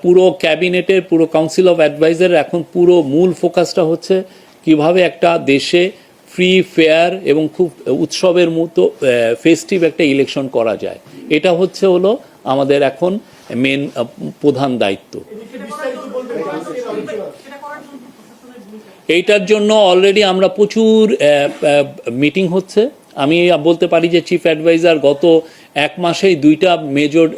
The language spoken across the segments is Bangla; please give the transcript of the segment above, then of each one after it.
পুরো ক্যাবিনেটের, পুরো কাউন্সিল অফ অ্যাডভাইজার এখন পুরো মূল ফোকাসটা হচ্ছে কিভাবে একটা দেশে ফ্রি, ফেয়ার এবং খুব উৎসবের মতো ফেস্টিভ একটা ইলেকশন করা যায়। এটা হলো আমাদের এখন মেন প্রধান দায়িত্ব। এইটার জন্য অলরেডি আমরা প্রচুর মিটিং হচ্ছে। আমি বলতে পারি যে চিফ অ্যাডভাইজার গত 1 মাসেই 2টা মেজর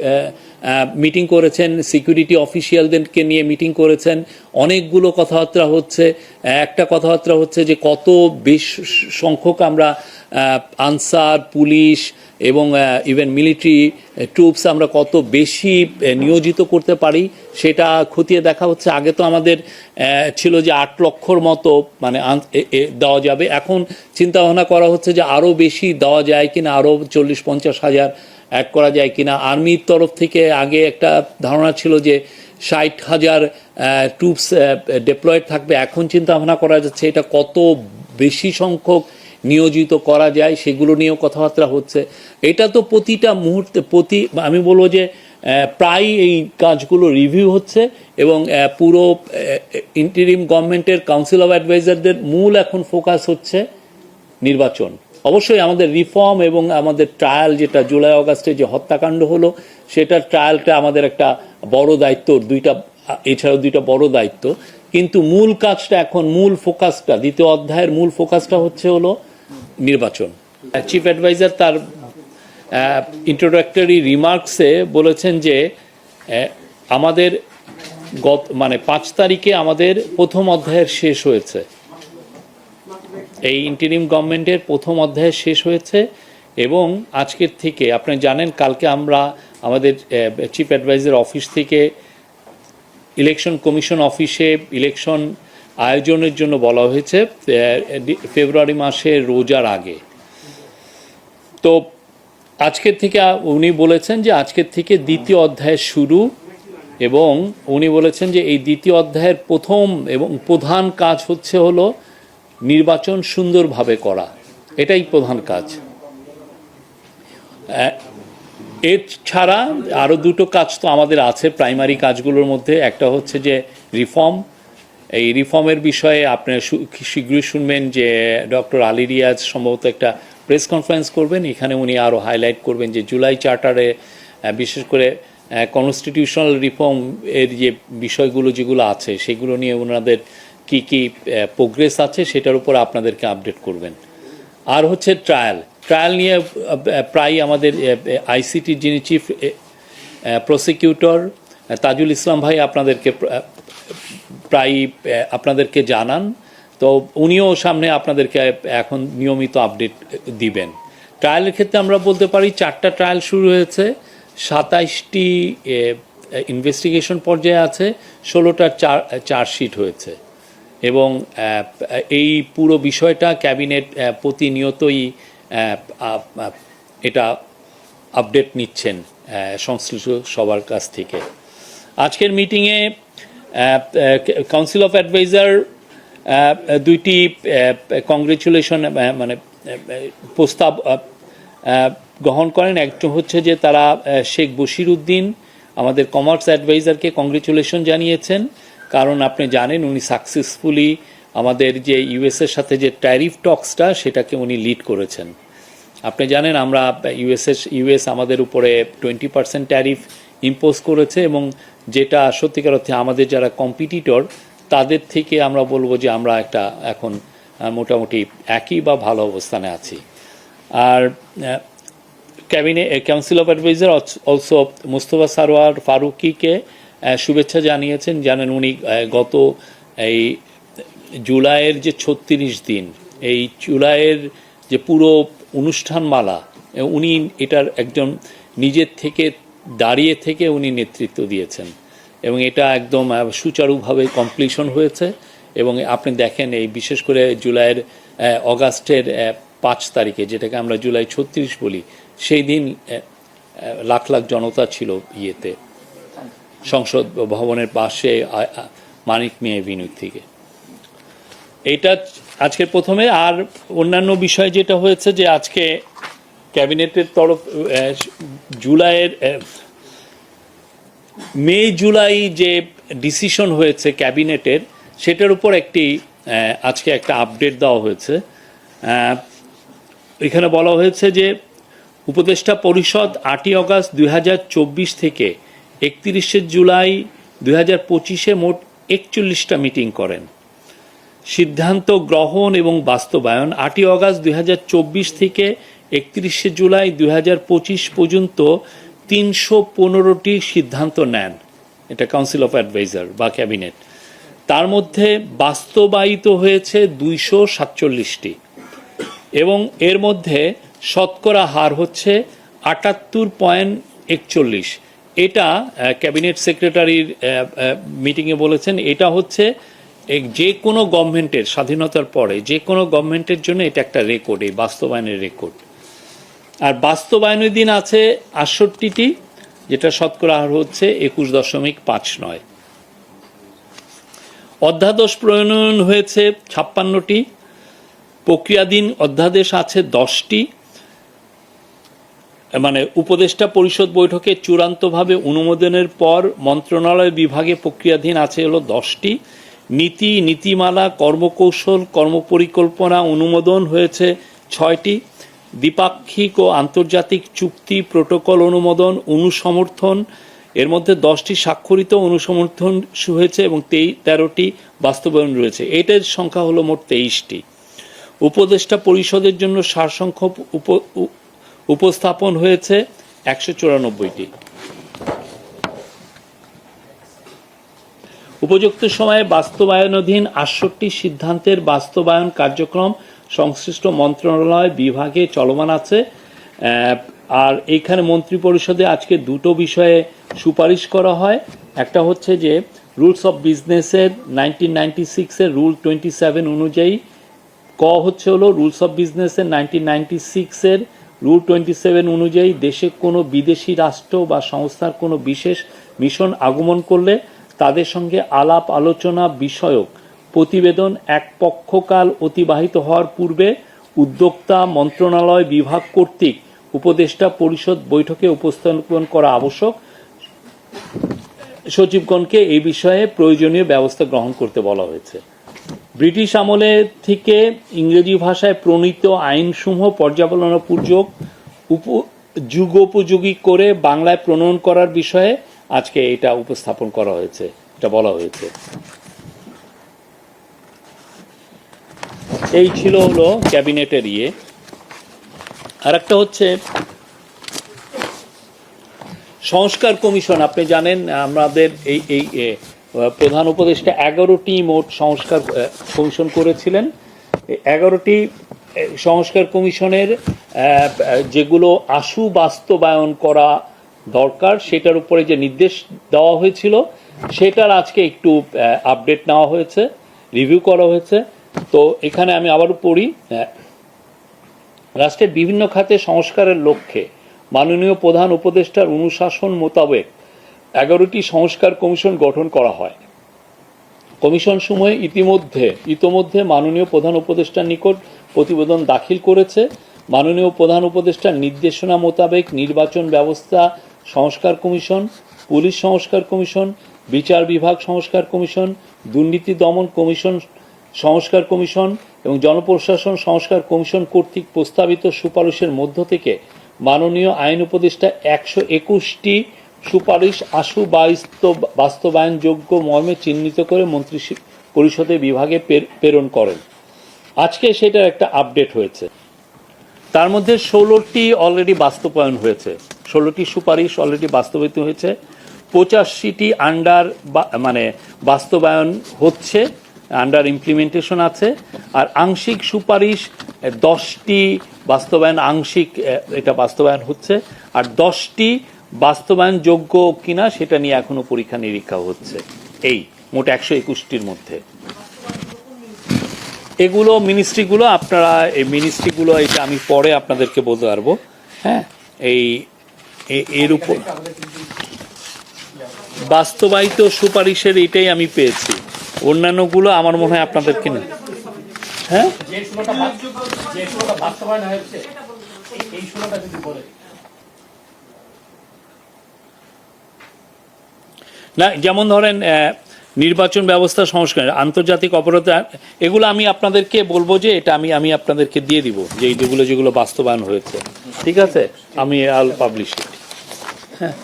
মিটিং করেছেন, সিকিউরিটি অফিসিয়ালদেরকে নিয়ে মিটিং করেছেন। অনেকগুলো কথাবার্তা হচ্ছে। একটা কথাবার্তা হচ্ছে যে কত বেশি সংখ্যক আমরা আনসার, পুলিশ এবং ইভেন মিলিটারি ট্রুপস আমরা কত বেশি নিয়োজিত করতে পারি সেটা খতিয়ে দেখা হচ্ছে। আগে তো আমাদের ছিল যে 8 লক্ষর মতো মানে দেওয়া যাবে, এখন চিন্তা ভাবনা করা হচ্ছে যে আরও বেশি দেওয়া যায় কিনা, আরও 40-50 হাজার অ্যাড করা যায় কিনা। আর্মির তরফ থেকে আগে একটা ধারণা ছিল যে 60,000 ট্রুপস ডিপ্লয়েড থাকবে, এখন চিন্তা ভাবনা করা যাচ্ছে এটা কত বেশি সংখ্যক নিয়োজিত করা যায় সেগুলো নিয়েও কথাবার্তা হচ্ছে। এটা তো প্রতিটা মুহূর্তে আমি বলবো যে প্রায় এই কাজগুলো রিভিউ হচ্ছে এবং পুরো ইন্টারিম গভর্নমেন্টের কাউন্সিল অফ অ্যাডভাইজারদের মূল এখন ফোকাস হচ্ছে নির্বাচন। অবশ্যই আমাদের রিফর্ম এবং আমাদের ট্রায়াল, যেটা জুলাই আগস্টে যে হত্যাকাণ্ড হলো সেটার ট্রায়ালটা আমাদের একটা বড় দায়িত্ব, এছাড়াও 2টা বড় দায়িত্ব। কিন্তু মূল কাজটা এখন, মূল ফোকাসটা, 2য় অধ্যায়ের মূল ফোকাসটা হলো নির্বাচন। চিফ অ্যাডভাইজার তার ইন্ট্রোডাক্টরি রিমার্কসে বলেছেন যে আমাদের 5 তারিখে আমাদের প্রথম অধ্যায়ের শেষ হয়েছে, এই ইন্টারিম গভর্নমেন্টের প্রথম অধ্যায় শেষ হয়েছে এবং আজকের থেকে আপনি জানেন কালকে আমরা আমাদের চিফ অ্যাডভাইজার অফিস থেকে ইলেকশন কমিশন অফিসে ইলেকশন আয়োজনের জন্য বলা হয়েছে ফেব্রুয়ারি মাসের রোজার আগে। তো আজকের থেকে উনি বলেছেন যে আজকের থেকে 2য় অধ্যায় শুরু এবং উনি বলেছেন যে এই 2য় অধ্যায়ের প্রথম এবং প্রধান কাজ হলো নির্বাচন সুন্দরভাবে করা, এটাই প্রধান কাজ। এর ছাড়া আরও 2টো কাজ তো আমাদের আছে প্রাইমারি কাজগুলোর মধ্যে। একটা হচ্ছে যে রিফর্ম। এই রিফর্মের বিষয়ে আপনারা শীঘ্রই শুনবেন যে ডক্টর আলী রিয়াজ সম্ভবত একটা প্রেস কনফারেন্স করবেন, এখানে উনি আরও হাইলাইট করবেন যে জুলাই চার্টারে বিশেষ করে কনস্টিটিউশনাল রিফর্ম এর যে বিষয়গুলো যেগুলো আছে সেগুলো নিয়ে ওনাদের কি কি প্রোগ্রেস আছে সেটার উপর আপনাদেরকে আপডেট করবেন। আর হচ্ছে ট্রায়াল নিয়ে প্রায় আমাদের আইসিটির যিনি চিফ প্রসিকিউটর তাজুল ইসলাম ভাই আপনাদেরকে জানান, তো উনিও সামনে আপনাদেরকে এখন নিয়মিত আপডেট দিবেন। ট্রায়ালের ক্ষেত্রে আমরা বলতে পারি 4টা ট্রায়াল শুরু হয়েছে, 27টি ইনভেস্টিগেশন পর্যায়ে আছে, 16টা চার্জশিট হয়েছে এবং এই পুরো বিষয়টা ক্যাবিনেট প্রতিনিয়তই এটা আপডেট নিচ্ছেন সংশ্লিষ্ট সবার কাছ থেকে। আজকের মিটিংয়ে কাউন্সিল অফ অ্যাডভাইজার 2টি কংগ্রেচুলেশন প্রস্তাব গ্রহণ করেন। একটা হচ্ছে যে তারা শেখ বশির উদ্দিন আমাদের কমার্স অ্যাডভাইজারকে কংগ্রেচুলেশন জানিয়েছেন, কারণ আপনি জানেন উনি সাকসেসফুলি আমাদের যে ইউএসের সাথে যে ট্যারিফ টক্সটা সেটাকে উনি লিড করেছেন। আপনি জানেন আমরা ইউএস আমাদের উপরে 20% ট্যারিফ ইম্পোজ করেছে এবং যেটা সত্যিকার অর্থে আমাদের যারা কম্পিটিটর তাদের থেকে আমরা বলবো যে আমরা একটা এখন মোটামুটি একই বা ভালো অবস্থানে আছি। আর council of adviser also Mustafa Sarwar ফারুকিকে শুভেচ্ছা জানিয়েছেন। জানেন উনি গত এই জুলাইয়ের যে 36 দিন, এই জুলাইয়ের যে পুরো অনুষ্ঠানমালা উনি এটার একজন নিজের থেকে দাঁড়িয়ে থেকে উনি নেতৃত্ব দিয়েছেন এবং এটা একদম সুচারুভাবে কমপ্লিশন হয়েছে। এবং আপনি দেখেন এই বিশেষ করে জুলাইয়ের অগাস্টের 5 তারিখে, যেটাকে আমরা জুলাই 36 বলি, সেই দিন লাখ লাখ জনতা ছিল ইয়েতে সংসদ ভবনের পাশে মানিক মিয়া এভিনিউ থেকে। এইটা আজকের প্রথমে। আর অন্যান্য বিষয় যেটা হয়েছে যে আজকে ক্যাবিনেটের তরফ জুলাইয়ের মে জুলাই যে ডিসিশন হয়েছে ক্যাবিনেটের, সেটার উপর আজকে একটা আপডেট দেওয়া হয়েছে। এখানে বলা হয়েছে যে উপদেষ্টা পরিষদ 8ই অগাস্ট 2024 থেকে 31শে জুলাই 2025 মোট 41টা মিটিং করেন। সিদ্ধান্ত গ্রহণ এবং বাস্তবায়ন 8ই অগাস্ট 2024 থেকে 31শে জুলাই 2025 পর্যন্ত 315টি সিদ্ধান্ত নেন, এটা কাউন্সিল অফ অ্যাডভাইজার বা ক্যাবিনেট। তার মধ্যে বাস্তবায়িত হয়েছে 247টি এবং এর মধ্যে শতকরা হার হচ্ছে 78.41। এটা ক্যাবিনেট সেক্রেটারির মিটিংয়ে বলেছেন, এটা হচ্ছে যে কোনো গভর্নমেন্টের স্বাধীনতার পরে যে কোনো গভর্নমেন্টের জন্য এটা একটা রেকর্ড, এই বাস্তবায়নের রেকর্ড। আর বাস্তবায়নের দিন আছে 68টি, যেটা শতকরা হার হচ্ছে 21.59। অধ্যাদেশ প্রণয়ন হয়েছে 56টি, প্রক্রিয়াধীন অধ্যাদেশ আছে 10টি। মানে উপদেষ্টা পরিষদ বৈঠকে চূড়ান্তভাবে অনুমোদনের পর মন্ত্রণালয় বিভাগে প্রক্রিয়াধীন আছে হলো 10টি। নীতি, নীতিমালা, কর্মকৌশল, কর্মপরিকল্পনা অনুমোদন হয়েছে 6টি। দ্বিপাক্ষিক ও আন্তর্জাতিক চুক্তি, প্রোটোকল অনুমোদন, অনুসমর্থন, এর মধ্যে 10টি স্বাক্ষরিত অনুসমর্থন হয়েছে এবং 13টি বাস্তবায়ন রয়েছে। এটার সংখ্যা হলো মোট 23টি। উপদেষ্টা পরিষদের জন্য সারসংক্ষেপ উপস্থাপন হয়েছে 194টি। উপযুক্ত সময়ে বাস্তবায়নাধীন 68টি সিদ্ধান্তের বাস্তবায়ন কার্যক্রম সংশ্লিষ্ট মন্ত্রণালয় বিভাগে চলমান আছে। আর এইখানে মন্ত্রিপরিষদে আজকে দুটো বিষয়ে সুপারিশ করা হয়। একটা হচ্ছে যে রুলস অফ বিজনেসের 1996-এর রুল 27 অনুযায়ী, ক হচ্ছে হলো রুলস অফ বিজনেসের 1996-এর রুল 27 অনুযায়ী দেশে কোনো বিদেশি রাষ্ট্র বা সংস্থার কোনো বিশেষ মিশন আগমন করলে তাদের সঙ্গে আলাপ আলোচনা বিষয়ক প্রতিবেদন এক পক্ষকাল অতিবাহিত হওয়ার পূর্বে উদ্যোক্তা মন্ত্রণালয় বিভাগ কর্তৃক উপদেষ্টা পরিষদ বৈঠকে উপস্থাপন করা আবশ্যক। সচিবগণকে এই বিষয়ে প্রয়োজনীয় ব্যবস্থা গ্রহণ করতে বলা হয়েছে। ব্রিটিশ আমলে থেকে ইংরেজি ভাষায় প্রণীত আইনসমূহ পর্যালোচনাপূর্বক যুগোপযোগী করে বাংলায় প্রণয়ন করার বিষয়ে আজকে এটা উপস্থাপন করা হয়েছে, এটা বলা হয়েছে। এই ছিল হলো ক্যাবিনেটের ইয়ে। আর একটা হচ্ছে সংস্কার কমিশন। আপনি জানেন আমাদের এই প্রধান উপদেষ্টা 11টি মোট সংস্কার কমিশন করেছিলেন। 11টি সংস্কার কমিশনের যেগুলো আশু বাস্তবায়ন করা দরকার সেটার উপরে যে নির্দেশ দেওয়া হয়েছিল সেটার আজকে একটু আপডেট নেওয়া হয়েছে, রিভিউ করা হয়েছে। তো এখানে আমি আবারও পড়ি। রাষ্ট্রের বিভিন্ন খাতে সংস্কারের লক্ষ্যে মাননীয় প্রধান উপদেষ্টার অনুশাসন মোতাবেক 11টি সংস্কার কমিশন গঠন করা হয়। কমিশন সমূহ ইতোমধ্যে মাননীয় প্রধান উপদেষ্টার নিকট প্রতিবেদন দাখিল করেছে। মাননীয় প্রধান উপদেষ্টার নির্দেশনা মোতাবেক নির্বাচন ব্যবস্থা সংস্কার কমিশন, পুলিশ সংস্কার কমিশন, বিচার বিভাগ সংস্কার কমিশন, দুর্নীতি দমন কমিশন সংস্কার কমিশন এবং জনপ্রশাসন সংস্কার কমিশন কর্তৃক প্রস্তাবিত সুপারিশের মধ্য থেকে মাননীয় আইন উপদেষ্টা 121টি সুপারিশ আশু বাস্তবায়নযোগ্য মর্মে চিহ্নিত করে মন্ত্রী পরিষদের বিভাগে প্রেরণ করেন। আজকে সেটার একটা আপডেট হয়েছে। তার মধ্যে 16টি অলরেডি বাস্তবায়ন হয়েছে, 16টি সুপারিশ অলরেডি বাস্তবায়িত হয়েছে। 85টি বাস্তবায়ন হচ্ছে, আন্ডার ইমপ্লিমেন্টেশন আছে। আর আংশিক সুপারিশ 10টি বাস্তবায়ন, আংশিক এটা বাস্তবায়ন হচ্ছে। আর 10টি বাস্তবায়নযোগ্য কিনা সেটা নিয়ে এখনো পরীক্ষা নিরীক্ষা হচ্ছে। এই মোট 121টির মধ্যে এগুলো মিনিস্ট্রিগুলো, আপনারা এই মিনিস্ট্রিগুলো এটা আমি পরে আপনাদেরকে বলতে পারবো। হ্যাঁ, এর উপর বাস্তবায়িত সুপারিশের এটাই আমি পেয়েছি। অন্যান্যগুলো আমার মনে হয় আপনাদেরকে না। হ্যাঁ, না, যেমন ধরেন নির্বাচন ব্যবস্থা সংস্কার, আন্তর্জাতিক অপরাধ, এগুলো আমি আপনাদেরকে বলবো যে এটা আমি আপনাদেরকে দিয়ে দিব, যে যেগুলো বাস্তবায়ন হয়েছে। ঠিক আছে, আমি আল পাবলিশ ইট। হ্যাঁ,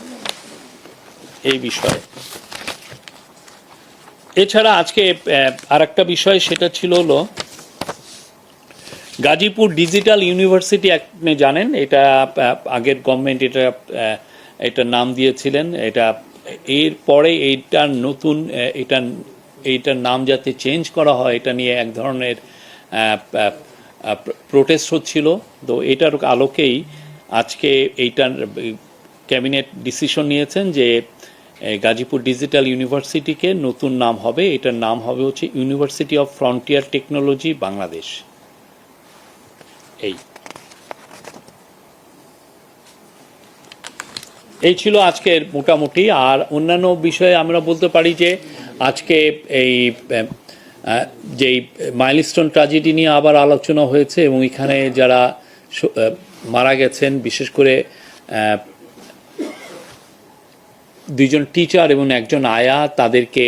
এই বিষয়ে এছাড়া আজকে আর একটা বিষয়, সেটা ছিল হলো গাজীপুর ডিজিটাল ইউনিভার্সিটি। আপনি জানেন এটা আগের গভর্নমেন্ট এটার নাম দিয়েছিলেন। এটা এর পরে এইটার নতুন এইটার নাম যাতে চেঞ্জ করা হয়, এটা নিয়ে এক ধরনের প্রোটেস্ট হচ্ছিল। তো এটার আলোকেই আজকে এইটার ক্যাবিনেট ডিসিশন নিয়েছেন যে গাজীপুর ডিজিটাল ইউনিভার্সিটিকে নতুন নাম হবে, এটার নাম হবে হচ্ছে university of frontier technology Bangladesh. এই ছিল আজকের মোটামুটি। আর অন্যান্য বিষয়ে আমরা বলতে পারি যে আজকে এই যেই মাইলস্টোন ট্র্যাজেডি নিয়ে আবার আলোচনা হয়েছে, এবং এখানে যারা মারা গেছেন, বিশেষ করে দুইজন টিচার এবং একজন আয়া, তাদেরকে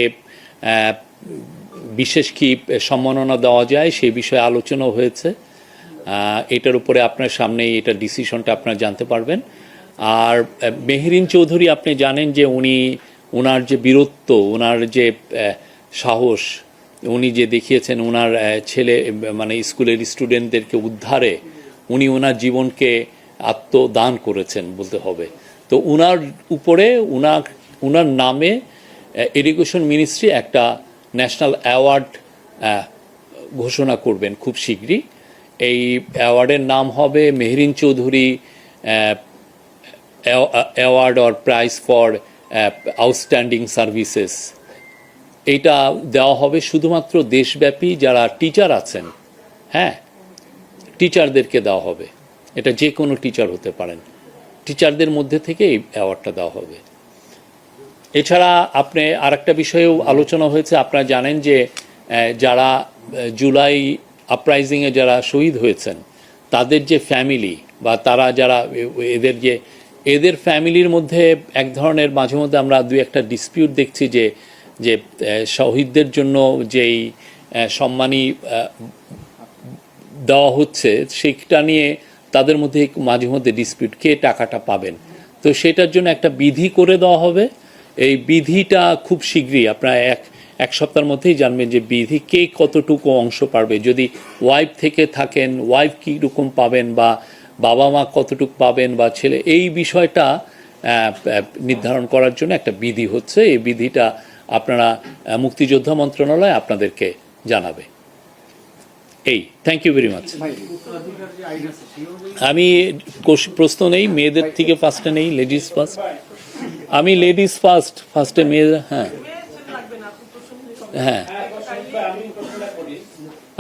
বিশেষ কি সম্মাননা দেওয়া যায় সেই বিষয়ে আলোচনা হয়েছে। এটার উপরে আপনার সামনেই এটা ডিসিশনটা আপনারা জানতে পারবেন। আর মেহরিন চৌধুরী, আপনি জানেন যে ওনার যে বীরত্ব, ওনার যে সাহস উনি যে দেখিয়েছেন, ওনার ছেলে মানে স্কুলের স্টুডেন্টদেরকে উদ্ধারে উনি ওনার জীবনকে আত্মদান করেছেন বলতে হবে। তো ওনার উপরে ওনার নামে এডুকেশন মিনিস্ট্রি একটা ন্যাশনাল অ্যাওয়ার্ড ঘোষণা করবেন খুব শীঘ্রই। এই অ্যাওয়ার্ডের নাম হবে Mehreen Chowdhury award or prize for outstanding services. এইটা দেওয়া হবে শুধুমাত্র দেশব্যাপী যারা টিচার আছেন, হ্যাঁ, টিচারদেরকে দেওয়া হবে। এটা যে কোনো টিচার হতে পারেন, টিচারদের মধ্যে থেকে এই অ্যাওয়ার্ডটা দেওয়া হবে। এছাড়া আপনি আর একটা বিষয়েও আলোচনা হয়েছে। আপনারা জানেন যে যারা জুলাই আপরাইজিংয়ে যারা শহীদ হয়েছেন, তাদের যে ফ্যামিলি বা তারা যারা এদের ফ্যামিলির মধ্যে এক ধরনের মাঝে মধ্যে আমরা দুই একটা ডিসপিউট দেখছি যে শহীদদের জন্য যেই সম্মানী দেওয়া হচ্ছে, সেটা নিয়ে তাদের মধ্যে মাঝে মধ্যে ডিসপিউট, কে টাকাটা পাবেন। তো সেটার জন্য একটা বিধি করে দেওয়া হবে। এই বিধিটা খুব শীঘ্রই আপনারা এক সপ্তাহের মধ্যেই জানবেন যে বিধি কে কতটুকু অংশ পারবে। যদি ওয়াইফ থেকে থাকেন, ওয়াইফ কীরকম পাবেন, বা বাবা মা কতটুকু পাবেন, বা ছেলে, এই বিষয়টা নির্ধারণ করার জন্য একটা বিধি হচ্ছে। এই বিধিটা আপনারা মুক্তিযোদ্ধা মন্ত্রণালয় আপনাদেরকে জানাবে। Thank you very much. আমি প্রশ্ন নেই, মেয়েদের থেকে ফার্স্টে নেই, লেডিস ফার্স্ট। আমি লেডিস ফার্স্টে মেয়ে। হ্যাঁ হ্যাঁ,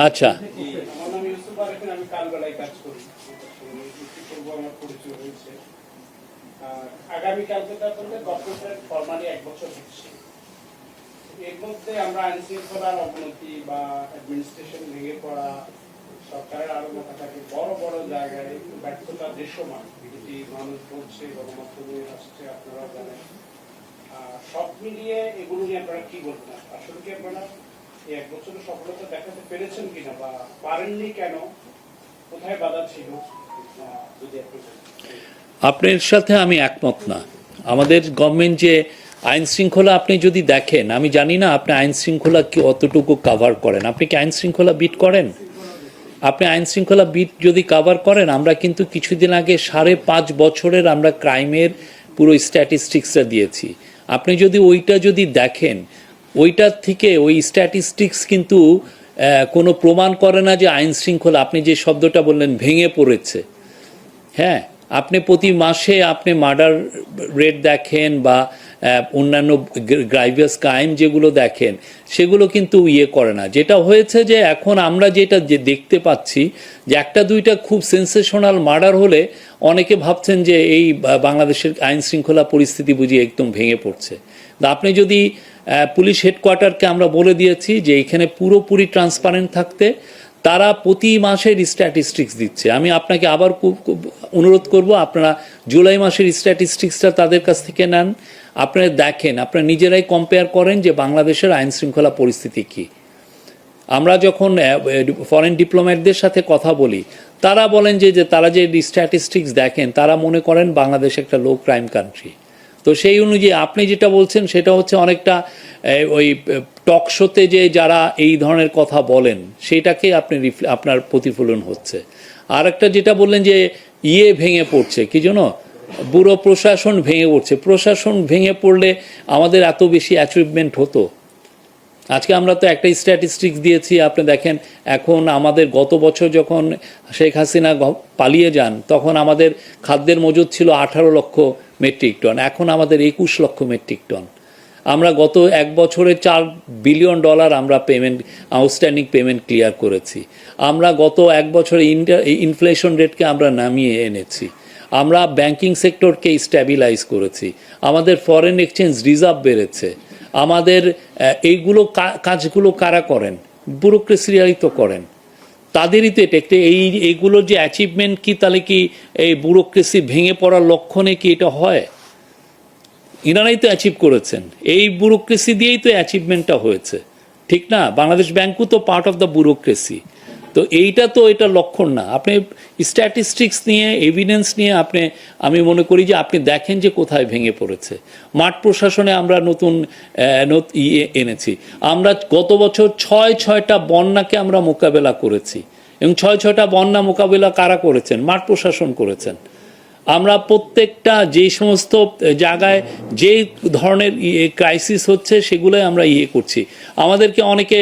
আচ্ছা। এর মধ্যে আমরা আইন শৃঙ্খলার অবনতি বা অ্যাডমিনিস্ট্রেশন ভেঙে পড়া, সরকারের আরো মাথা থাকে বড় বড় জায়গায় ব্যর্থতা দৃশ্যমান, যেটি মানুষ বলছে, গণমাধ্যমে আসছে, আপনারা জানেন। সব মিলিয়ে এগুলো নিয়ে আপনারা কি বলবেন? আসলে কি আপনারা এই এক বছরের সফলতা দেখাতে পেরেছেন কিনা, বা পারেননি কেন, কোথায় বাধা ছিল, যদি আপনি আপনার সাথে আমি একমত না। আমাদের গভর্নমেন্ট যে আইন শৃঙ্খলা, আপনি যদি দেখেন, আমি জানি না আপনি আইন শৃঙ্খলা কি অতটুকু কাভার করেন। আপনি কি আইন শৃঙ্খলা বিট করেন? আপনি আইন শৃঙ্খলা বিট যদি কাভার করেন, আমরা কিন্তু কিছুদিন আগে 5.5 বছরের আমরা ক্রাইমের পুরো স্ট্যাটিস্টিক্সটা দিয়েছি। আপনি যদি ওইটা যদি দেখেন, ওইটার থেকে ওই স্ট্যাটিস্টিক্স কিন্তু কোনো প্রমাণ করে না যে আইন শৃঙ্খলা, আপনি যে শব্দটা বললেন, ভেঙে পড়েছে। হ্যাঁ, আপনি প্রতি মাসে আপনি মার্ডার রেট দেখেন বা অন্যান্য গ্রাইভিয়াস ক্রাইম যেগুলো দেখেন, সেগুলো কিন্তু করে না। যেটা হয়েছে যে এখন আমরা যেটা দেখতে পাচ্ছি যে একটা দুইটা খুব সেন্সেশনাল মার্ডার হলে অনেকে ভাবছেন যে এই বাংলাদেশের আইন শৃঙ্খলা পরিস্থিতি বুঝি একদম ভেঙে পড়ছে। আপনি যদি পুলিশ হেডকোয়ার্টারকে আমরা বলে দিয়েছি যে এখানে পুরোপুরি ট্রান্সপারেন্ট থাকতে, তারা প্রতি মাসের স্ট্যাটিস্টিক্স দিচ্ছে। আমি আপনাকে আবার অনুরোধ করব, আপনারা জুলাই মাসের স্ট্যাটিস্টিক্সটা তাদের কাছ থেকে নেন, আপনারা দেখেন, আপনারা নিজেরাই কম্পেয়ার করেন যে বাংলাদেশের আইন শৃঙ্খলা পরিস্থিতি কী। আমরা যখন ফরেন ডিপ্লোম্যাটদের সাথে কথা বলি, তারা বলেন যে তারা যে স্ট্যাটিস্টিক্স দেখেন, তারা মনে করেন বাংলাদেশ একটা লো ক্রাইম কান্ট্রি। তো সেই অনুযায়ী আপনি যেটা বলছেন সেটা হচ্ছে অনেকটা ওই টক শোতে যে যারা এই ধরনের কথা বলেন সেটাকে আপনি আপনার প্রতিফলন হচ্ছে। আর একটা যেটা বললেন যে ভেঙে পড়ছে, কি জন্য পুরো প্রশাসন ভেঙে পড়ছে। প্রশাসন ভেঙে পড়লে আমাদের এত বেশি অ্যাচিভমেন্ট হতো? আজকে আমরা তো একটা স্ট্যাটিস্টিক্স দিয়েছি, আপনি দেখেন এখন আমাদের গত বছর যখন শেখ হাসিনা পালিয়ে যান তখন আমাদের খাদ্যের মজুদ ছিল 18 লক্ষ মেট্রিক টন, এখন আমাদের 21 লক্ষ মেট্রিক টন। আমরা গত এক বছরে $4 বিলিয়ন আমরা পেমেন্ট, আউটস্ট্যান্ডিং পেমেন্ট ক্লিয়ার করেছি। আমরা গত এক বছরে ইনফ্লেশন রেটকে আমরা নামিয়ে এনেছি। আমরা ব্যাংকিং সেক্টরকে স্ট্যাবিলাইজ করেছি। আমাদের ফরেন এক্সচেঞ্জ রিজার্ভ বেড়েছে। আমাদের কাজগুলো কারা করেন? ব্যুরোক্রেসিরাই তো করেন, তাদেরই তো এটা এইগুলোর যে অ্যাচিভমেন্ট কি, তাহলে কি এই ব্যুরোক্রেসি ভেঙে পড়ার লক্ষণে কি এটা হয়? ইনারাই তো অ্যাচিভ করেছেন, এই ব্যুরোক্রেসি দিয়েই তো অ্যাচিভমেন্টটা হয়েছে, ঠিক না? বাংলাদেশ ব্যাংকও তো পার্ট অফ দ্য ব্যুরোক্রেসি। তো এইটা তো এটা লক্ষণ না। আপনি স্ট্যাটিস্টিক্স নিয়ে, এভিডেন্স নিয়ে আমি মনে করি যে আপনি দেখেন যে কোথায় ভেঙে পড়েছে। মাঠ প্রশাসনে আমরা নতুন এনেছি। আমরা গত বছর 6টা বন্যাকে আমরা মোকাবেলা করেছি, এবং 6টা বন্যা মোকাবেলা কারা করেছেন? মাঠ প্রশাসন করেছেন। আমরা প্রত্যেকটা যে সমস্ত জায়গায় যে ধরনের ক্রাইসিস হচ্ছে সেগুলোই আমরা করছি। আমাদেরকে অনেকে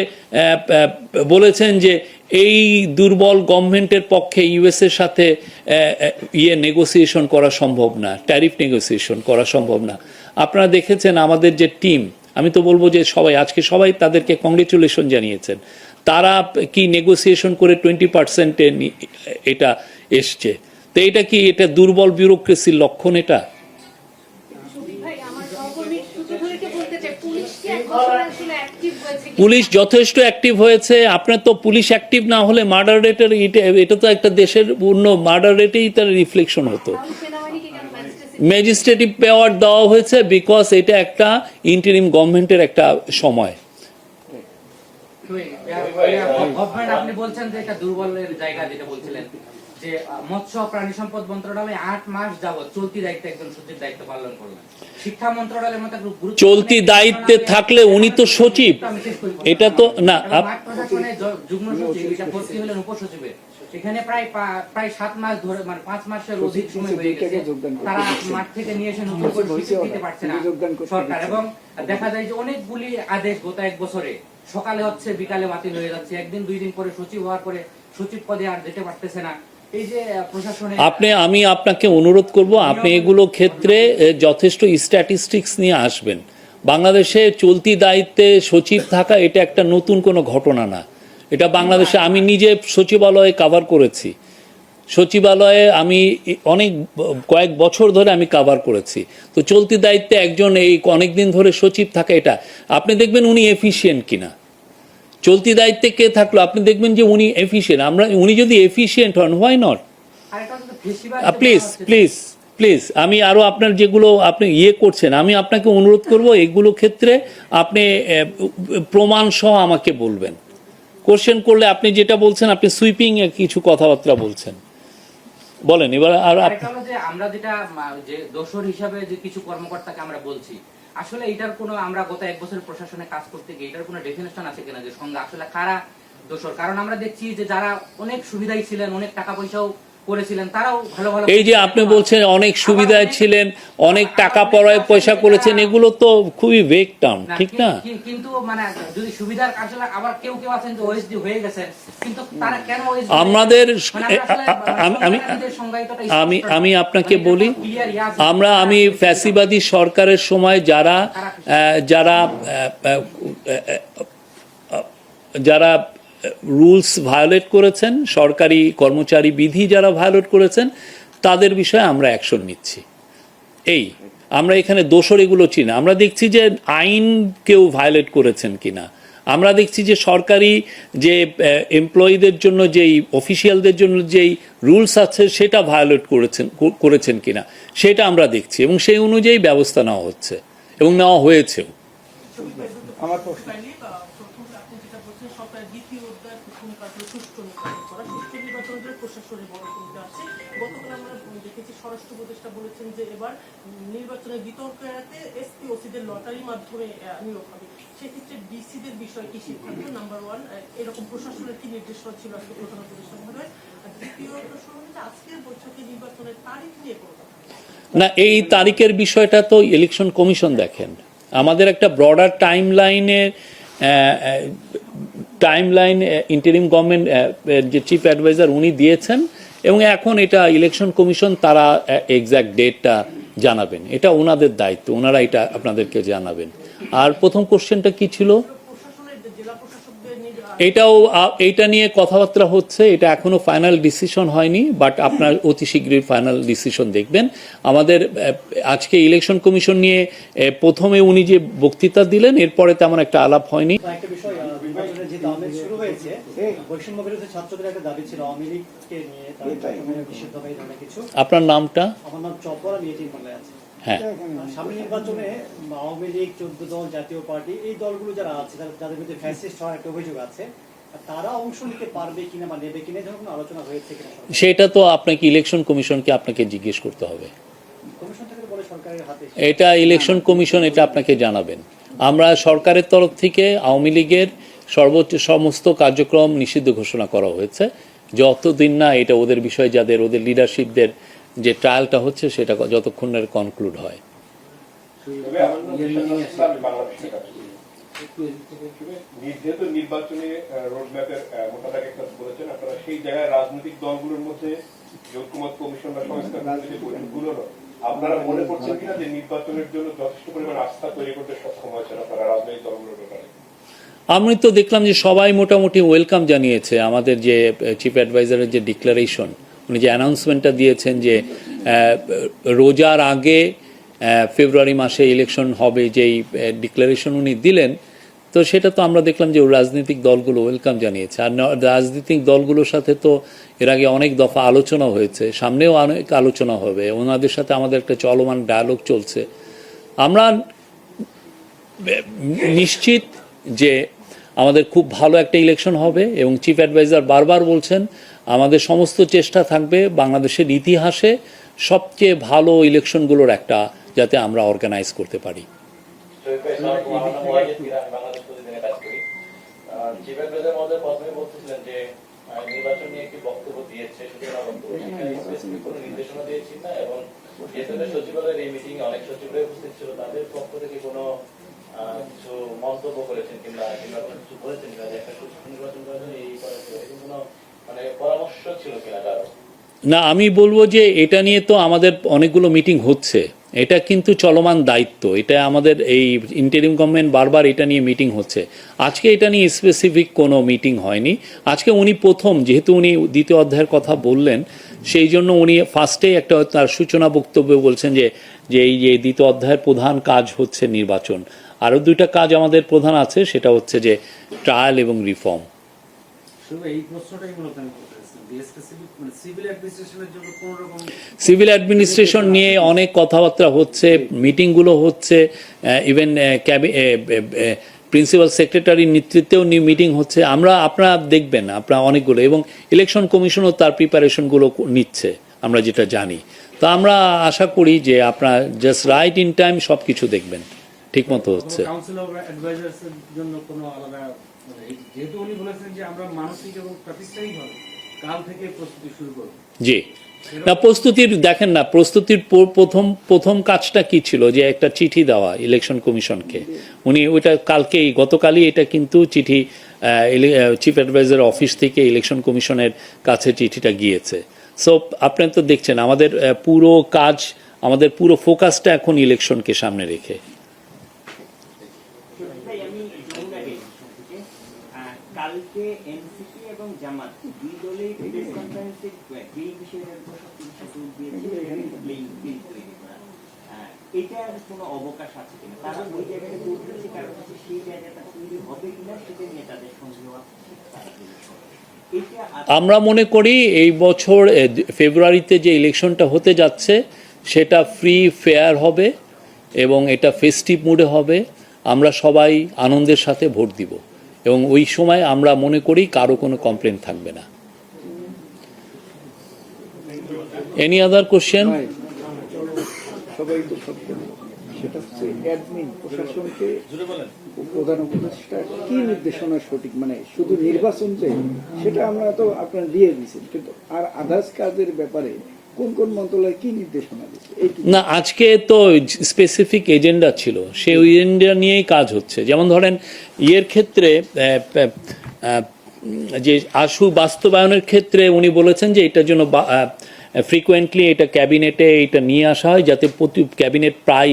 বলেছেন যে এই দুর্বল গভর্নমেন্টের পক্ষে ইউএসের সাথে নেগোসিয়েশন করা সম্ভব না, ট্যারিফ নেগোসিয়েশন করা সম্ভব না। আপনারা দেখেছেন আমাদের যে টিম, আমি তো বলবো যে আজকে সবাই তাদেরকে কংগ্রেচুলেশন জানিয়েছেন। তারা কি নেগোসিয়েশন করে 20% এটা এসছে। তো এটা কি এটা দুর্বল ব্যুরোক্রেসির লক্ষণ? এটা পুলিশ যথেষ্ট অ্যাক্টিভ হয়েছে। আপনার তো পুলিশ অ্যাক্টিভ না হলে মার্ডার রেটের এটা তো একটা দেশের পূর্ণ মার্ডার রেটেই তার রিফ্লেকশন হতো। ম্যাজিস্ট্রেটিভ পাওয়ার দেওয়া হয়েছে বিকজ এটা একটা ইন্টারিম গভর্নমেন্টের একটা সময়। আপনি বলছেন যে এটা দুর্বলের জায়গা, যেটা বলছিলেন যে মৎস্য প্রাণী সম্পদ মন্ত্রণালয় 8 মাস যাবত চলতি দায়িত্বে একজন সচিব দায়িত্ব পালন করলেন। শিক্ষা মন্ত্রণালয়ের মতো চলতি দায়িত্বে থাকলে উনি তো সচিব, এটা তো না। যুগ্ম সচিব এটা ভর্তি হলেন উপসচিবের, এখানে প্রায় 7 মাস ধরে, মানে 5 মাসের অধিক সময় হয়ে গেছে। তারা মাঠ থেকে নিয়ে এসে নতুন করে স্বীকৃতি দিতে পারছে না সরকার, এবং দেখা যায় যে অনেকগুলি আদেশ গত 1 বছরে সকালে হচ্ছে বিকালে বাতিল হয়ে যাচ্ছে। একদিন 2 দিন পরে সচিব হওয়ার পরে সচিব পদে আর যেতে পারতেছে না। এই যে প্রশাসনে আমি আপনাকে অনুরোধ করব, আপনি এগুলো ক্ষেত্রে যথেষ্ট স্ট্যাটিস্টিক্স নিয়ে আসবেন। বাংলাদেশে চলতি দায়িত্বে সচিব থাকা এটা একটা নতুন কোনো ঘটনা না। এটা বাংলাদেশে আমি নিজে সচিবালয়ে কভার করেছি। সচিবালয়ে আমি কয়েক বছর ধরে আমি কভার করেছি। তো চলতি দায়িত্বে একজন অনেকদিন ধরে সচিব থাকা, এটা আপনি দেখবেন উনি এফিশিয়েন্ট কিনা। চলতি দায়িত্বে কে থাকলো আপনি দেখবেন যে উনি এফিশিয়েন্ট। উনি যদি এফিশিয়েন্ট হন, হোয়াই নট? প্লিজ আমি আরো আপনার যেগুলো আপনি করছেন, আমি আপনাকে অনুরোধ করব এগুলো ক্ষেত্রে আপনি প্রমাণ সহ আমাকে বলবেন। কোশ্চেন করলে আপনি যেটা বলছেন, আপনি সুইপিং এ কিছু কথাবার্তা বলছেন, বলেন এবার। আর আমরা যেটা যে দোষর হিসাবে যে কিছু কর্মকর্তাকে আমরা বলছি, আসলে এটার কোনো, আমরা গত 1 বছর প্রশাসনে কাজ করতে গিয়ে এটার কোনো ডেফিনেশন আছে কিনা যে সঙ্গে আসলে কারা দোষর? কারণ আমরা দেখছি যে যারা অনেক সুবিধাই ছিলেন, অনেক টাকা পয়সাও করেছিলেন, তারাও ভালো ভালো, এই যে আপনি বলছেন অনেক সুবিধায় ছিলেন, অনেক টাকা পয়সা করেছেন, এগুলো তো খুবই ভেগ টার্ম, ঠিক না? কিন্তু মানে যদি সুবিধার আসলে আবার কেউ আছেন যে ওএসডি হয়ে গেছেন, কিন্তু তারা কেন ওএসডি? আমাদের আমি আপনাকে বলি, আমি ফ্যাসিবাদী সরকারের সময় যারা রুলস ভায়োলেট করেছেন, সরকারি কর্মচারী বিধি যারা ভায়োলেট করেছেন, তাদের বিষয়ে আমরা অ্যাকশন নিচ্ছি। আমরা এখানে দোষর এগুলো চিনি, আমরা দেখছি যে আইন কেউ ভায়োলেট করেছেন কিনা, আমরা দেখছি যে সরকারি যে এমপ্লয়ীদের জন্য যেই অফিসিয়ালদের জন্য যেই রুলস আছে সেটা ভায়োলেট করেছেন কিনা সেটা আমরা দেখছি এবং সেই অনুযায়ী ব্যবস্থা নেওয়া হচ্ছে এবং নেওয়া হয়েছেও। আমার প্রশ্ন প্রথমে আপনি যেটা বলছেন সরকারের দ্বিতীয় অধ্যায় প্রথম কাজ হলো সুষ্ঠু নির্বাচন করা। সুষ্ঠু নির্বাচনের প্রশাসনের বড় ভূমিকা আছে। গতকাল আমরা দেখেছি স্বরাষ্ট্র উপদেষ্টা বলেছেন যে এবার নির্বাচনের বিতর্ক এড়াতে এসপি ওসিদের লটারির মাধ্যমে নিয়োগ হবে। সেক্ষেত্রে ডিসিদের বিষয় কি সিদ্ধান্ত? নাম্বার ওয়ান, এরকম প্রশাসনের কি নির্দেশনা ছিল আজকে প্রধান উপদেষ্টা মহোদয়? আর দ্বিতীয় প্রশ্ন হচ্ছে আজকের বৈঠকে নির্বাচনের তারিখ নিয়ে কোনো কথা না, এই তারিখের বিষয়টা তো ইলেকশন কমিশন দেখেন। আমাদের একটা ব্রডার টাইমলাইন ইন্টারিম গভর্নমেন্ট যে চিফ অ্যাডভাইজার উনি দিয়েছেন এবং এখন এটা ইলেকশন কমিশন তারা এক্সাক্ট ডেটটা জানাবেন, এটা ওনাদের দায়িত্ব, ওনারা এটা আপনাদেরকে জানাবেন। আর প্রথম কোশ্চেনটা কি ছিল? প্রশাসনের জেলা প্রশাসকদের এইটা নিয়ে কথাবার্তা হচ্ছে, এটা এখনো ফাইনাল ডিসিশন হয়নি, বাট আপনার অতি শীঘ্রই ফাইনাল ডিসিশন দেখবেন। আমাদের আজকে ইলেকশন কমিশন নিয়ে প্রথমে উনি যে বক্তৃতা দিলেন এরপরে তেমন একটা আলাপ হয়নি। একটা বিষয়, নির্বাচনের যে দামেজ শুরু হয়েছে, বৈষম্য বিরোধী ছাত্রদের একটা দাবি ছিল আওয়ামী লীগকে নিয়ে নিষিদ্ধ হয়ে যাবে কিছু। আপনার নামটা? আমার নাম চপর, আমি এটি মামলায় আছি। হ্যাঁ, সামনে নির্বাচনে আওয়ামী লীগ, 14 দল, জাতীয় পার্টি, এই দলগুলো যারা আছে যাদের মধ্যে ফ্যাসিস্ট হওয়ার একটা অভিযোগ আছে, তারা অংশ নিতে পারবে কিনা বা নেবে কিনা যখন কোনো আলোচনা হয়েছে কিনা সেটা তো আপনাকে ইলেকশন কমিশনকে আপনাকে জিজ্ঞেস করতে হবে। কমিশন থেকে বলে সরকারের হাতে। এটা ইলেকশন কমিশন এটা আপনাকে জানাবেন। আমরা সরকারের তরফ থেকে আওয়ামী লীগের সর্বোচ্চ সমস্ত কার্যক্রম নিষিদ্ধ ঘোষণা করা হয়েছে যতদিন না এটা ওদের বিষয়, যাদের ওদের লিডারশিপদের যে ট্রায়ালটা হচ্ছে সেটা যতক্ষণ না কনক্লুড হয়। যেহেতু নির্বাচনী রোডম্যাপের মোটামুটি একটা বলেছেন আপনারা, সেই জায়গায় রাজনৈতিক দলগুলোর মধ্যে ঐক্যমত কমিশন বা সংস্কার বৈঠকগুলো আপনারা মনে করছেন কিনা যে নির্বাচনের জন্য যথেষ্ট পরিমাণ আস্থা তৈরি করতে সক্ষম হয়েছেন আপনারা রাজনৈতিক দলগুলোর ব্যাপারে? আমি তো দেখলাম যে সবাই মোটামুটি ওয়েলকাম জানিয়েছে আমাদের যে চিফ অ্যাডভাইজারের যে ডিক্লারেশন, উনি যে অ্যানাউন্সমেন্টটা দিয়েছেন যে রোজার আগে ফেব্রুয়ারি মাসে ইলেকশন হবে, যেই ডিক্লারেশন উনি দিলেন, তো সেটা তো আমরা দেখলাম যে রাজনৈতিক দলগুলো ওয়েলকাম জানিয়েছে। আর রাজনৈতিক দলগুলোর সাথে তো এর আগে অনেক দফা আলোচনা হয়েছে, সামনেও অনেক আলোচনা হবে, ওনাদের সাথে আমাদের একটা চলমান ডায়ালগ চলছে। আমরা নিশ্চিত যে আমাদের খুব ভালো একটা ইলেকশন হবে এবং চিফ অ্যাডভাইজার বারবার বলছেন আমাদের সমস্ত চেষ্টা থাকবে বাংলাদেশের ইতিহাসে সবচেয়ে ভালো ইলেকশনগুলোর একটা যাতে আমরা অর্গানাইজ করতে পারি। সচিবালয়ের এই মিটিং অনেক সচিবরাই উপস্থিত ছিল, তাদের পক্ষ থেকে কোনো কিছু মন্তব্য করেছেন কিংবা কিছু করেছেন কিনা, একটা সুষ্ঠু নির্বাচন করার জন্য এই করেছে, এরকম কোনো মানে পরামর্শ ছিল কিনা কারো? না, আমি বলবো যে এটা নিয়ে তো আমাদের অনেকগুলো মিটিং হচ্ছে, এটা কিন্তু চলমান দায়িত্ব, এটা আমাদের এই ইন্টারিম গভর্নমেন্ট বারবার এটা নিয়ে মিটিং হচ্ছে। আজকে এটা নিয়ে স্পেসিফিক কোনো মিটিং হয়নি। আজকে উনি প্রথম, যেহেতু উনি দ্বিতীয় অধ্যায়ের কথা বললেন, সেই জন্য উনি ফার্স্টেই একটা তার সূচনা বক্তব্যে বলছেন যে এই যে দ্বিতীয় অধ্যায়ের প্রধান কাজ হচ্ছে নির্বাচন। আরও দুইটা কাজ আমাদের প্রধান আছে, সেটা হচ্ছে যে ট্রায়াল এবং রিফর্ম। এই প্রশ্নটাই মূলত আমি সিভিল অ্যাডমিনিস্ট্রেশন নিয়ে অনেক কথাবার্তা হচ্ছে, মিটিংগুলো হচ্ছে, ইভেন প্রিন্সিপাল সেক্রেটারির নেতৃত্বেও মিটিং হচ্ছে। আপনারা দেখবেন আপনারা অনেকগুলো, এবং ইলেকশন কমিশনও তার প্রিপারেশনগুলো নিচ্ছে আমরা যেটা জানি। তো আমরা আশা করি যে আপনারা জাস্ট রাইট ইন টাইম সব কিছু দেখবেন, ঠিক মতো হচ্ছে। কাউন্সিল অফ অ্যাডভাইজার্সের জন্য কোনো আলাদা, যেহেতু উনি বলেছেন যে আমরা মানসিক এবং প্রাতিষ্ঠানিকভাবে কাল থেকে প্রস্তুতি শুরু করব। জি, না প্রস্তুতির দেখেন না, প্রস্তুতির প্রথম কাজটা কি ছিল, যে একটা চিঠি দেওয়া ইলেকশন কমিশনকে। উনি ওইটা গতকালই এটা কিন্তু চিঠি চিফ অ্যাডভাইজার অফিস থেকে ইলেকশন কমিশনের কাছে চিঠিটা গিয়েছে। সো আপনারা তো দেখছেন আমাদের পুরো কাজ, আমাদের পুরো ফোকাসটা এখন ইলেকশনকে সামনে রেখে। কালকে এনসিপি এবং জামাত দুই দলেই প্রেস কনফারেন্সে এই বিষয়ের উপর এটার কোনো অবকাশ আছে কিনা, তারা ওই জায়গাটা জোর দিচ্ছে, কারণ হচ্ছে সেই জায়গাটা তৈরি হবে কিনা সেটা নিয়ে তাদের সন্দেহ এটা আমরা মনে করি এই বছর ফেব্রুয়ারিতে যে ইলেকশনটা হতে যাচ্ছে সেটা ফ্রি ফেয়ার হবে এবং এটা ফেস্টিভ মুডে হবে। আমরা সবাই আনন্দের সাথে ভোট দিব এবং ওই সময় আমরা মনে করি কারো কোনো কমপ্লেন থাকবে না। Any other question? সবাই তো সব জানে। সেটা হচ্ছে অ্যাডমিন প্রশাসনকে প্রধান উপদেষ্টা কি নির্দেশনা সঠিক, মানে শুধু নির্বাচন যে সেটা আমরা তো আপনারা দিয়ে দিয়েছেন, কিন্তু আর আদার্স কাজের ব্যাপারে কোন কোন মন্ত্রণালয় কি নির্দেশনা দিচ্ছে? না, আজকে তো স্পেসিফিক এজেন্ডা ছিল, সেই এজেন্ডা নিয়েই কাজ হচ্ছে। যেমন ধরেন ইয়ের ক্ষেত্রে যে আশু বাস্তবায়নের ক্ষেত্রে উনি বলেছেন যে এটার জন্য ফ্রিকোয়েন্টলি এটা ক্যাবিনেটে এটা নিয়ে আসা হয়, যাতে প্রতি ক্যাবিনেট প্রায়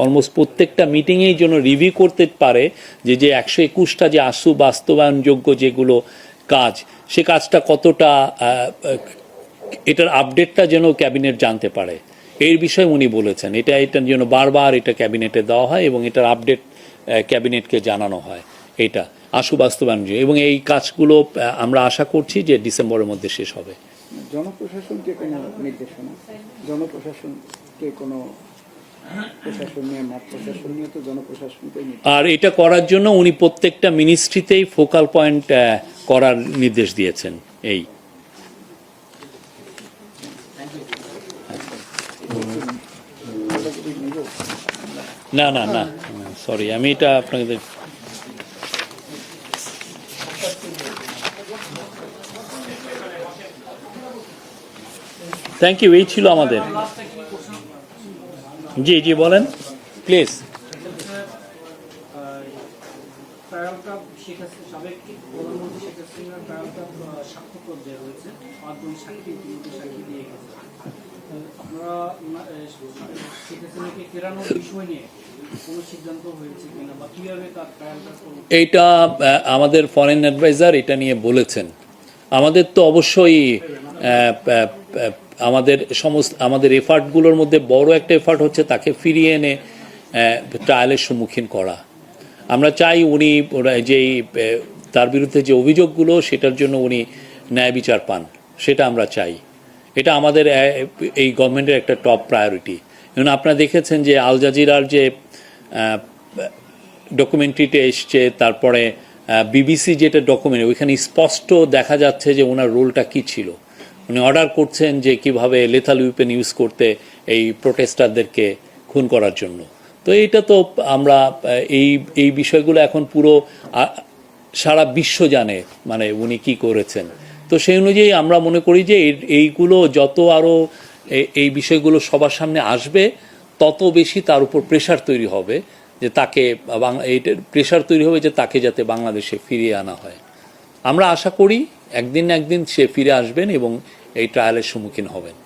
অলমোস্ট প্রত্যেকটা মিটিংয়েই জন্য রিভিউ করতে পারে যে 121টা যে আশু বাস্তবায়নযোগ্য যেগুলো কাজ, সে কাজটা কতটা, এটার আপডেটটা যেন ক্যাবিনেট জানতে পারে, এর বিষয়ে উনি বলেছেন। এটার জন্য বারবার এটা ক্যাবিনেটে দেওয়া হয় এবং এটার আপডেট ক্যাবিনেটকে জানানো হয়, এটা আশু বাস্তবায়ন। এবং এই কাজগুলো আমরা আশা করছি যে ডিসেম্বরের মধ্যে শেষ হবে। জনপ্রশাসনকে কোনো নির্দেশনা, জনপ্রশাসনকে কোনো প্রশাসন নিয়ে, মাঠ প্রশাসন নিয়ে তো জনপ্রশাসনকে, আর এটা করার জন্য উনি প্রত্যেকটা মিনিস্ট্রিতেই ফোকাল পয়েন্ট করার নির্দেশ দিয়েছেন। এই না না না সরি, আমি এটা আপনাদের থ্যাংক ইউ। এই ছিল আমাদের। জি জি বলেন প্লিজ। ট্রায়াল কাপ সাবেক প্রধানমন্ত্রী শেখ হাসিনার ট্রায়াল কাপ সাক্ষ্য পর্যায়ে রয়েছে, 5 জন সাক্ষী সাক্ষী দিয়ে গেছে। আপনারা শেখ হাসিনাকে ফেরানোর বিষয় নিয়ে কোনো সিদ্ধান্ত হয়েছে কিনা, বা কিভাবে তার ট্রায়াল কাপ? এইটা আমাদের ফরেন অ্যাডভাইজার এটা নিয়ে বলেছেন। আমাদের তো অবশ্যই আমাদের এফার্টগুলোর মধ্যে বড় একটা এফার্ট হচ্ছে তাকে ফিরিয়ে এনে ট্রায়ালের সম্মুখীন করা। আমরা চাই উনি যেই তার বিরুদ্ধে যে অভিযোগগুলো সেটার জন্য উনি ন্যায় বিচার পান, সেটা আমরা চাই। এটা আমাদের এই গভর্নমেন্টের একটা টপ প্রায়োরিটি। এবং আপনারা দেখেছেন যে আল জাজিরার যে ডকুমেন্টারিতে এসছে, তারপরে বিবিসি যেটা ডকুমেন্ট, ওইখানে স্পষ্ট দেখা যাচ্ছে যে ওনার রোলটা কী ছিল। উনি অর্ডার করছেন যে কিভাবে লেথাল উইপেন ইউজ করতে এই প্রোটেস্টারদেরকে খুন করার জন্য। তো এইটা তো আমরা এই বিষয়গুলো এখন পুরো সারা বিশ্ব জানে, মানে উনি কি করেছেন। তো সেই অনুযায়ী আমরা মনে করি যে এইগুলো যত আরও এই বিষয়গুলো সবার সামনে আসবে, তত বেশি তার উপর প্রেশার তৈরি হবে যে তাকে এইটার প্রেশার তৈরি হবে যে তাকে যাতে বাংলাদেশে ফিরিয়ে আনা হয়। আমরা আশা করি একদিন না একদিন সে ফিরে আসবেন এবং এই ট্রায়ালের সম্মুখীন হবেন।